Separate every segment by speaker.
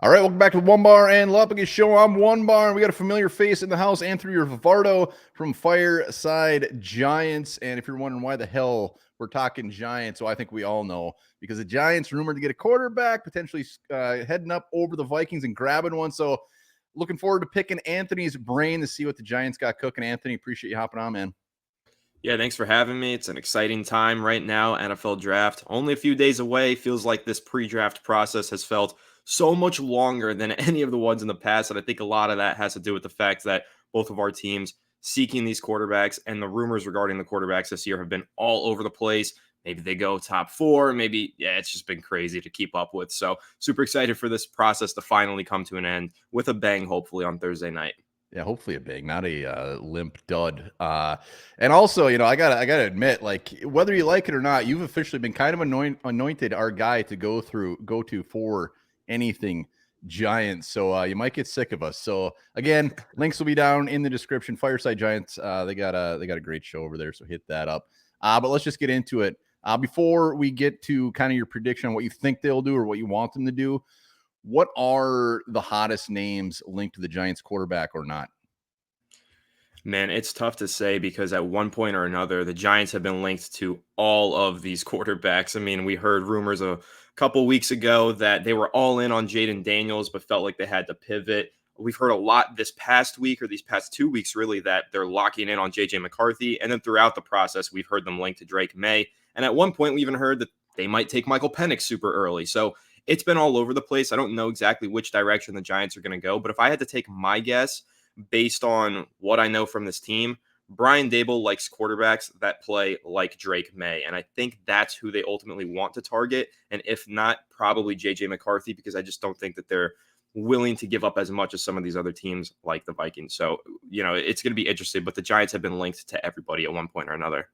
Speaker 1: All right, welcome back to the Onebar and Lupagus show. I'm Onebar, and we got a familiar face in the house, Anthony Rivard from Fireside Giants. And if you're wondering why the hell we're talking Giants, so I think we all know, because the Giants rumored to get a quarterback, potentially heading up over the Vikings and grabbing one. So looking forward to picking Anthony's brain to see what the Giants got cooking. Anthony, appreciate you hopping on, man.
Speaker 2: Yeah, thanks for having me. It's an exciting time right now. NFL draft only a few days away. Feels like this pre-draft process has felt so much longer than any of the ones in the past. And I think a lot of that has to do with the fact that both of our teams seeking these quarterbacks and the rumors regarding the quarterbacks this year have been all over the place. Maybe they go top four. Maybe, yeah, it's just been crazy to keep up with. So super excited for this process to finally come to an end with a bang, hopefully on Thursday night.
Speaker 1: Yeah, hopefully a big, not a limp dud. And also, I gotta admit, like whether you like it or not, you've officially been kind of anointed our guy to go to for anything Giants. So you might get sick of us. So again, links will be down in the description. Fireside Giants, they got a great show over there, so hit that up. But let's just get into it. Before we get to kind of your prediction on what you think they'll do or what you want them to do, what are the hottest names linked to the Giants quarterback or not?
Speaker 2: Man, it's tough to say because at one point or another, the Giants have been linked to all of these quarterbacks. I mean, we heard rumors a couple weeks ago that they were all in on Jaden Daniels, but felt like they had to pivot. We've heard a lot this past week or these past 2 weeks, really, that they're locking in on JJ McCarthy. And then throughout the process, we've heard them linked to Drake May. And at one point, we even heard that they might take Michael Penix super early. So it's been all over the place. I don't know exactly which direction the Giants are going to go, but if I had to take my guess, based on what I know from this team, Brian Dable likes quarterbacks that play like Drake May. And I think that's who they ultimately want to target. And if not, probably JJ McCarthy, because I just don't think that they're willing to give up as much as some of these other teams like the Vikings. So, it's going to be interesting, but the Giants have been linked to everybody at one point or another.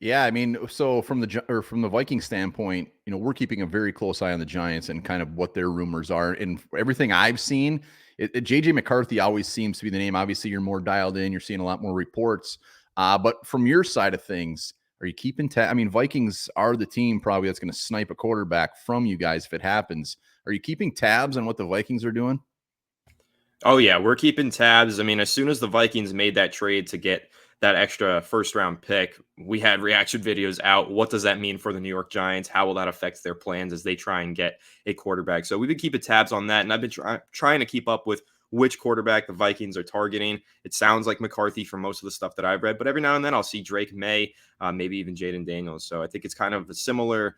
Speaker 1: Yeah, I mean, so from the Viking standpoint, we're keeping a very close eye on the Giants and kind of what their rumors are. And everything I've seen, JJ McCarthy always seems to be the name. Obviously, you're more dialed in. You're seeing a lot more reports. But from your side of things, are you keeping I mean, Vikings are the team probably that's going to snipe a quarterback from you guys if it happens. Are you keeping tabs on what the Vikings are doing?
Speaker 2: Oh yeah, we're keeping tabs. I mean, as soon as the Vikings made that trade to get that extra first round pick, we had reaction videos out. What does that mean for the New York Giants? How will that affect their plans as they try and get a quarterback? So we've been keeping tabs on that, and I've been trying to keep up with which quarterback the Vikings are targeting. It sounds like McCarthy from most of the stuff that I've read, but every now and then I'll see Drake May, maybe even Jaden Daniels. So I think it's kind of a similar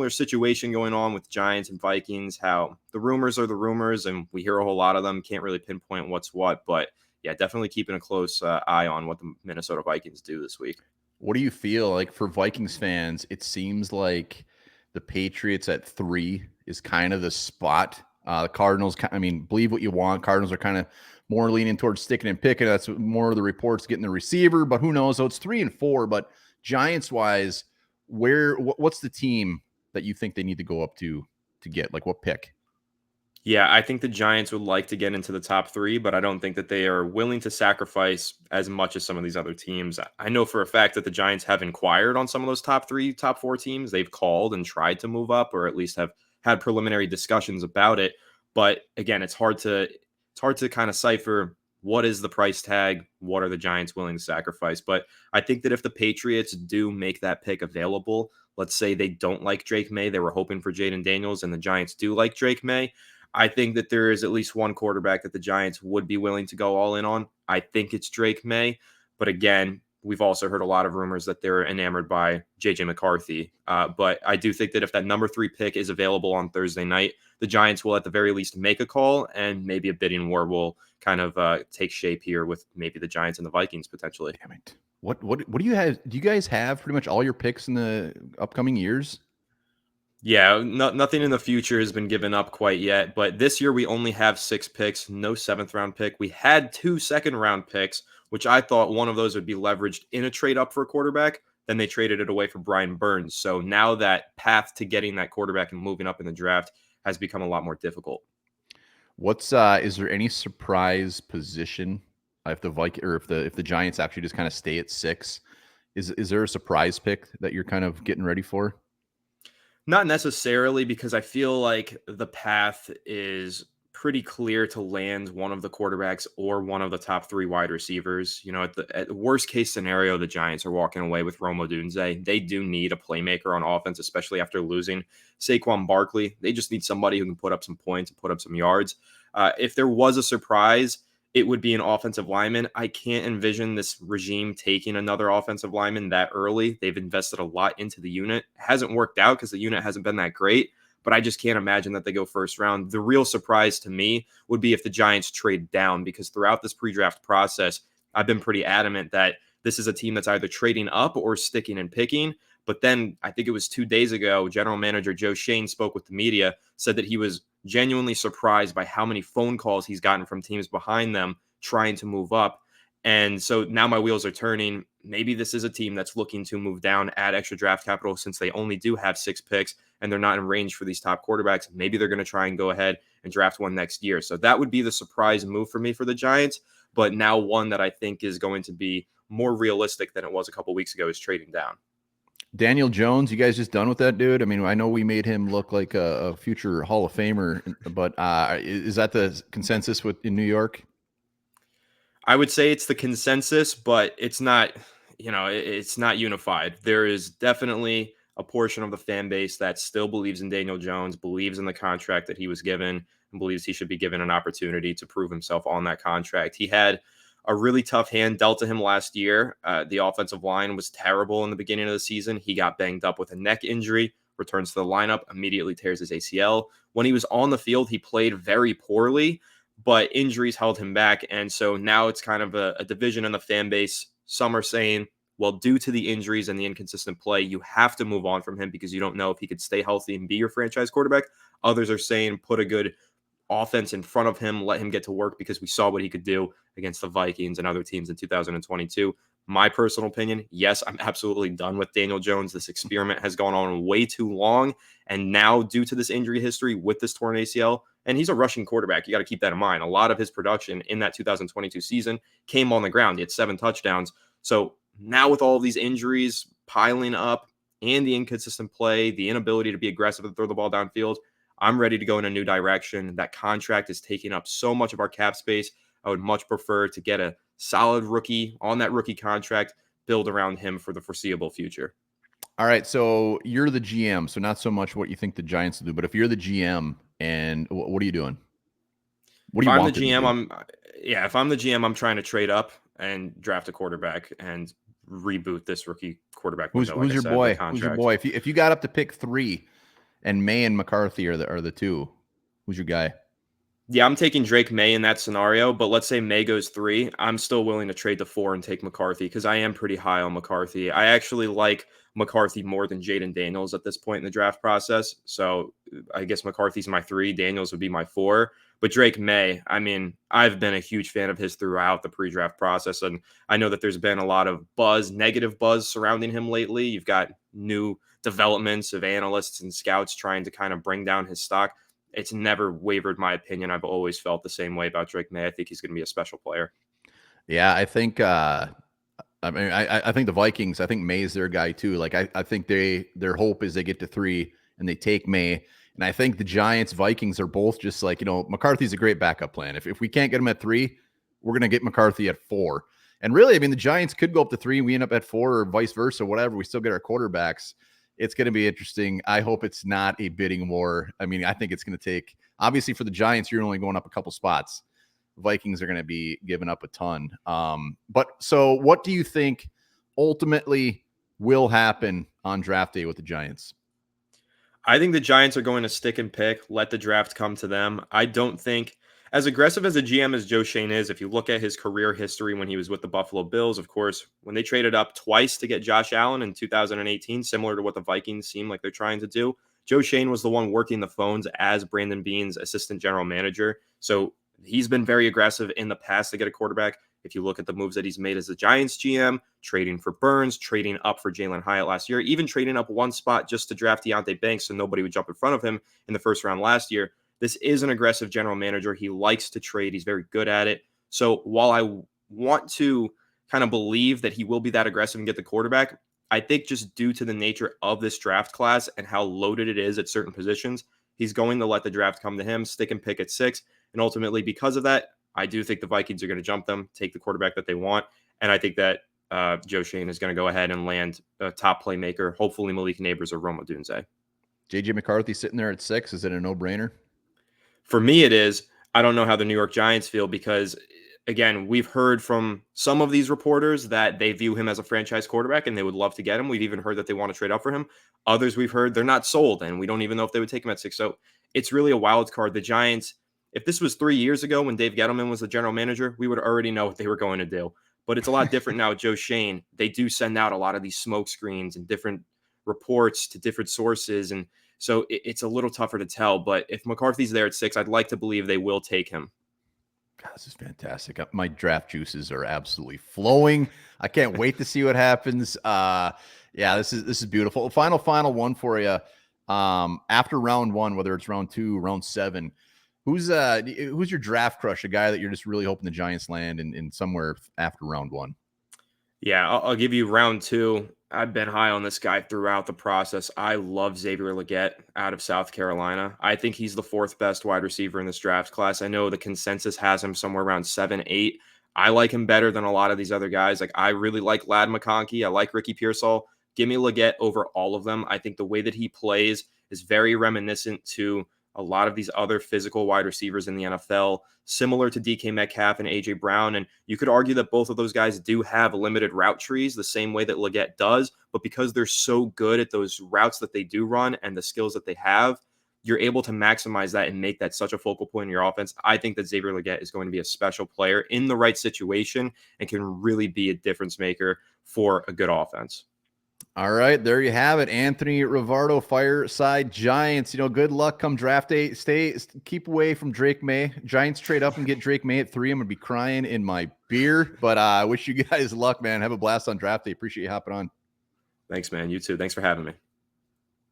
Speaker 2: situation going on with Giants and Vikings, how the rumors are the rumors and we hear a whole lot of them, can't really pinpoint what's what, but yeah, definitely keeping a close eye on what the Minnesota Vikings do this week.
Speaker 1: What do you feel like for Vikings fans? It seems like the Patriots at 3 is kind of the spot. The Cardinals, I mean, believe what you want. Cardinals are kind of more leaning towards sticking and picking. That's more of the reports getting the receiver, but who knows? So it's 3 and 4. But Giants wise, what's the team that you think they need to go up to get? Like what pick?
Speaker 2: Yeah, I think the Giants would like to get into the top three, but I don't think that they are willing to sacrifice as much as some of these other teams. I know for a fact that the Giants have inquired on some of those top three, top four teams. They've called and tried to move up, or at least have had preliminary discussions about it. But again, it's hard to kind of cipher what is the price tag, what are the Giants willing to sacrifice. But I think that if the Patriots do make that pick available, let's say they don't like Drake May, they were hoping for Jaden Daniels, and the Giants do like Drake May. I think that there is at least one quarterback that the Giants would be willing to go all in on. I think it's Drake May. But again, we've also heard a lot of rumors that they're enamored by JJ McCarthy. But I do think that if that number 3 pick is available on Thursday night, the Giants will at the very least make a call, and maybe a bidding war will kind of take shape here with maybe the Giants and the Vikings potentially.
Speaker 1: Damn it. What do you have? Do you guys have pretty much all your picks in the upcoming years?
Speaker 2: Yeah, nothing in the future has been given up quite yet. But this year we only have 6 picks, no 7th round pick. We had 2 second round picks, which I thought one of those would be leveraged in a trade up for a quarterback. Then they traded it away for Brian Burns. So now that path to getting that quarterback and moving up in the draft has become a lot more difficult.
Speaker 1: What's is there any surprise position if the if the Giants actually just kind of stay at 6? Is there a surprise pick that you're kind of getting ready for?
Speaker 2: Not necessarily, because I feel like the path is pretty clear to land one of the quarterbacks or one of the top 3 wide receivers. At the worst case scenario, the Giants are walking away with Rome Odunze. They do need a playmaker on offense, especially after losing Saquon Barkley. They just need somebody who can put up some points and put up some yards. If there was a surprise, it would be an offensive lineman. I can't envision this regime taking another offensive lineman that early. They've invested a lot into the unit. It hasn't worked out because the unit hasn't been that great, but I just can't imagine that they go first round. The real surprise to me would be if the Giants trade down, because throughout this pre-draft process, I've been pretty adamant that this is a team that's either trading up or sticking and picking. But then I think it was 2 days ago, general manager Joe Shane spoke with the media, said that he was genuinely surprised by how many phone calls he's gotten from teams behind them trying to move up. And so now my wheels are turning. Maybe this is a team that's looking to move down, add extra draft capital, since they only do have 6 picks and they're not in range for these top quarterbacks. Maybe they're going to try and go ahead and draft one next year. So that would be the surprise move for me for the Giants. But now one that I think is going to be more realistic than it was a couple weeks ago is trading down.
Speaker 1: Daniel Jones, you guys just done with that dude? I mean, I know we made him look like a future Hall of Famer, but is that the consensus in New York?
Speaker 2: I would say it's the consensus, but it's not, it's not unified. There is definitely a portion of the fan base that still believes in Daniel Jones, believes in the contract that he was given, and believes he should be given an opportunity to prove himself on that contract. He had a really tough hand dealt to him last year. The offensive line was terrible in the beginning of the season. He got banged up with a neck injury, returns to the lineup, immediately tears his ACL. When he was on the field, he played very poorly, but injuries held him back. And so now it's kind of a division in the fan base. Some are saying, well, due to the injuries and the inconsistent play, you have to move on from him because you don't know if he could stay healthy and be your franchise quarterback. Others are saying, put a good offense in front of him, let him get to work because we saw what he could do against the Vikings and other teams in 2022. My personal opinion, yes, I'm absolutely done with Daniel Jones. This experiment has gone on way too long. And now, due to this injury history with this torn ACL, and he's a rushing quarterback, you got to keep that in mind. A lot of his production in that 2022 season came on the ground. He had 7 touchdowns. So now with all of these injuries piling up and the inconsistent play, the inability to be aggressive and throw the ball downfield, I'm ready to go in a new direction. That contract is taking up so much of our cap space. I would much prefer to get a solid rookie on that rookie contract, build around him for the foreseeable future.
Speaker 1: All right, so you're the GM, so not so much what you think the Giants will do, but if you're the GM, and what are you doing? What do you want?
Speaker 2: If I'm the GM, I'm trying to trade up and draft a quarterback and reboot this rookie quarterback window.
Speaker 1: Who's your boy? Who's your boy? If you got up to pick 3, and May and McCarthy are the 2, who's your guy?
Speaker 2: Yeah, I'm taking Drake May in that scenario, but let's say May goes 3. I'm still willing to trade to 4 and take McCarthy because I am pretty high on McCarthy. I actually like McCarthy more than Jaden Daniels at this point in the draft process. So I guess McCarthy's my 3. Daniels would be my 4. But Drake May, I mean, I've been a huge fan of his throughout the pre-draft process. And I know that there's been a lot of negative buzz surrounding him lately. You've got new developments of analysts and scouts trying to kind of bring down his stock. It's never wavered my opinion. I've always felt the same way about Drake May. I think he's going to be a special player.
Speaker 1: Yeah, I think I think the Vikings, I think May's their guy too. Like I think their hope is they get to 3 and they take May. And I think the Giants, Vikings are both just like, McCarthy's a great backup plan. If we can't get him at 3, we're going to get McCarthy at 4. And really, I mean, the Giants could go up to 3, we end up at 4, or vice versa, whatever. We still get our quarterbacks. It's going to be interesting. I hope it's not a bidding war. I mean, I think it's going to take, obviously for the Giants, you're only going up a couple spots. Vikings are going to be giving up a ton. But so what do you think ultimately will happen on draft day with the Giants?
Speaker 2: I think the Giants are going to stick and pick, let the draft come to them. I don't think, as aggressive as a GM as Joe Shane is, if you look at his career history when he was with the Buffalo Bills, of course, when they traded up twice to get Josh Allen in 2018, similar to what the Vikings seem like they're trying to do, Joe Shane was the one working the phones as Brandon Beane's assistant general manager. So he's been very aggressive in the past to get a quarterback. If you look at the moves that he's made as the Giants GM, trading for Burns, trading up for Jalen Hyatt last year, even trading up 1 spot just to draft Deonte Banks so nobody would jump in front of him in the first round last year. This is an aggressive general manager. He likes to trade. He's very good at it. So while I want to kind of believe that he will be that aggressive and get the quarterback, I think just due to the nature of this draft class and how loaded it is at certain positions, He's going to let the draft come to him, stick and pick at 6. And ultimately, because of that, I do think the Vikings are going to jump them, take the quarterback that they want. And I think that Joe Shane is going to go ahead and land a top playmaker, hopefully Malik Neighbors or Roma Dunze.
Speaker 1: JJ McCarthy sitting there at 6. Is it a no-brainer?
Speaker 2: For me, it is. I don't know how the New York Giants feel because, again, we've heard from some of these reporters that they view him as a franchise quarterback and they would love to get him. We've even heard that they want to trade up for him. Others we've heard they're not sold, and we don't even know if they would take him at 6. So it's really a wild card. The Giants, if this was 3 years ago when Dave Gettleman was the general manager, we would already know what they were going to do. But it's a lot different now with Joe Shane. They do send out a lot of these smoke screens and different reports to different sources. And so it's a little tougher to tell. But if McCarthy's there at 6, I'd like to believe they will take him.
Speaker 1: God, this is fantastic. My draft juices are absolutely flowing. I can't wait to see what happens. Yeah, this is beautiful. Final one for you. After round 1, whether it's round 2, round 7, who's your draft crush? A guy that you're just really hoping the Giants land in somewhere after round 1?
Speaker 2: Yeah, I'll give you round 2. I've been high on this guy throughout the process. I love Xavier Legette out of South Carolina. I think he's the 4th best wide receiver in this draft class. I know the consensus has him somewhere around 7, 8. I like him better than a lot of these other guys. Like, I really like Ladd McConkey. I like Ricky Pearsall. Give me Legette over all of them. I think the way that he plays is very reminiscent to a lot of these other physical wide receivers in the NFL, similar to DK Metcalf and AJ Brown. And you could argue that both of those guys do have limited route trees the same way that Legette does, but because they're so good at those routes that they do run and the skills that they have, you're able to maximize that and make that such a focal point in your offense. I think that Xavier Legette is going to be a special player in the right situation and can really be a difference maker for a good offense.
Speaker 1: All right, there you have it. Anthony Rivardo, Fireside Giants. Good luck come draft day. Keep away from Drake May. Giants trade up and get Drake May at 3. I'm gonna be crying in my beer, but I wish you guys luck, man. Have a blast on draft day. Appreciate you hopping on.
Speaker 2: Thanks, man. You too. Thanks for having me.